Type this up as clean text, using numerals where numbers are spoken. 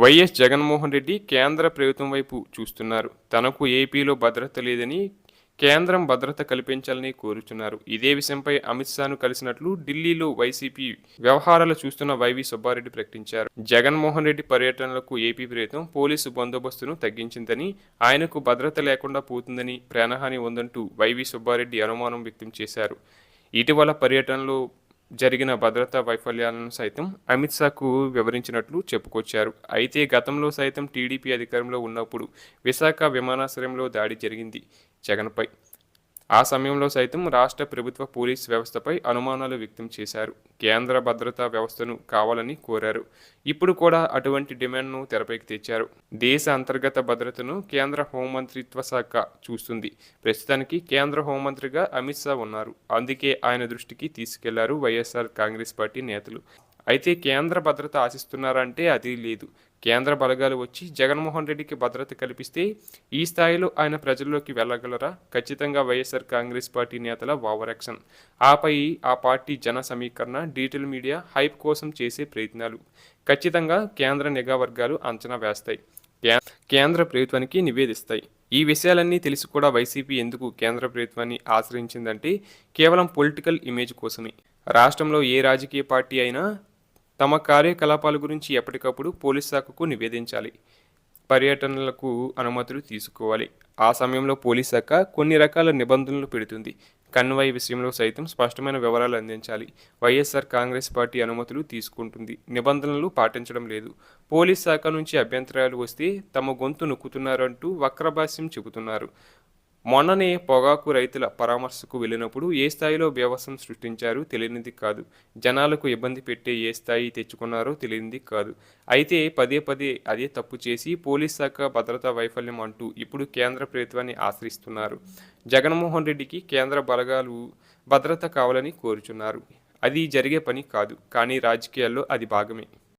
YS Jaganmohan Reddy కేంద్ర ప్రభుత్వం వైపు చూస్తున్నారు. తనకు ఏపీలో భద్రత లేదని కేంద్రం భద్రత కల్పించాలని కోరుతున్నారు. ఇదే విషయంపై అమిత్ షాను కలిసినట్లు ఢిల్లీలో వైసీపీ వ్యవహారాలు చూస్తున్న వైవి సుబ్బారెడ్డి ప్రకటించారు. జగన్మోహన్ రెడ్డి పర్యటనలకు ఏపీ ప్రభుత్వం పోలీసు బందోబస్తును తగ్గించిందని, ఆయనకు భద్రత లేకుండా పోతుందని, ప్రాణహాని ఉందంటూ వైవి సుబ్బారెడ్డి అనుమానం వ్యక్తం చేశారు. ఇటీవల పర్యటనలో జరిగిన భద్రతా వైఫల్యాలను సైతం అమిత్ షాకు వివరించినట్లు చెప్పుకొచ్చారు. అయితే గతంలో సైతం టీడీపీ అధికారంలో ఉన్నప్పుడు విశాఖ విమానాశ్రయంలో దాడి జరిగింది జగన్పై. ఆ సమయంలో సైతం రాష్ట్ర ప్రభుత్వ పోలీస్ వ్యవస్థపై అనుమానాలు వ్యక్తం చేశారు. కేంద్ర భద్రతా వ్యవస్థను కావాలని కోరారు. ఇప్పుడు కూడా అటువంటి డిమాండ్ను తెరపైకి తెచ్చారు. దేశ అంతర్గత భద్రతను కేంద్ర హోంమంత్రిత్వ శాఖ చూస్తుంది. ప్రస్తుతానికి కేంద్ర హోంమంత్రిగా అమిత్ షా ఉన్నారు. అందుకే ఆయన దృష్టికి తీసుకెళ్లారు వైఎస్ఆర్ కాంగ్రెస్ పార్టీ నేతలు. అయితే కేంద్ర భద్రత ఆశిస్తున్నారంటే అది లేదు. కేంద్ర బలగాలు వచ్చి జగన్మోహన్ రెడ్డికి భద్రత కల్పిస్తే ఈ స్థాయిలో ఆయన ప్రజల్లోకి వెళ్ళగలరా? ఖచ్చితంగా వైఎస్ఆర్ కాంగ్రెస్ పార్టీ నేతల ఓవర్ యాక్షన్. ఆపై ఆ పార్టీ జన సమీకరణ, డిజిటల్ మీడియా హైప్ కోసం చేసే ప్రయత్నాలు ఖచ్చితంగా కేంద్ర నిఘా వర్గాలు అంచనా వేస్తాయి, కేంద్ర ప్రభుత్వానికి నివేదిస్తాయి. ఈ విషయాలన్నీ తెలిసి కూడా వైసీపీ ఎందుకు కేంద్ర ప్రభుత్వాన్ని ఆశ్రయించిందంటే కేవలం పొలిటికల్ ఇమేజ్ కోసమే. రాష్ట్రంలో ఏ రాజకీయ పార్టీ అయినా తమ కార్యకలాపాల గురించి ఎప్పటికప్పుడు పోలీస్ శాఖకు నివేదించాలి, పర్యటనలకు అనుమతులు తీసుకోవాలి. ఆ సమయంలో పోలీస్ శాఖ కొన్ని రకాల నిబంధనలు పెడుతుంది. కన్వాయ్ విషయంలో సైతం స్పష్టమైన వివరాలు అందించాలి. వైఎస్ఆర్ కాంగ్రెస్ పార్టీ అనుమతులు తీసుకుంటుంది, నిబంధనలు పాటించడం లేదు. పోలీస్ శాఖ నుంచి అభ్యంతరాలు వస్తే తమ గొంతు నొక్కుతున్నారంటూ వక్రభాష్యం చెబుతున్నారు. మొన్ననే పొగాకు రైతుల పరామర్శకు వెళ్ళినప్పుడు ఏ స్థాయిలో బీభత్సం సృష్టించారో తెలియనిది కాదు. జనాలకు ఇబ్బంది పెట్టే ఏ స్థాయి తెచ్చుకున్నారో తెలియనిది కాదు. అయితే పదే పదే అదే తప్పు చేసి పోలీస్ శాఖ భద్రతా వైఫల్యం అంటూ ఇప్పుడు కేంద్ర ప్రభుత్వాన్ని ఆశ్రయిస్తున్నారు. జగన్మోహన్ రెడ్డికి కేంద్ర బలగాలు భద్రత కావాలని కోరుచున్నారు. అది జరిగే పని కాదు, కానీ రాజకీయాల్లో అది భాగమే.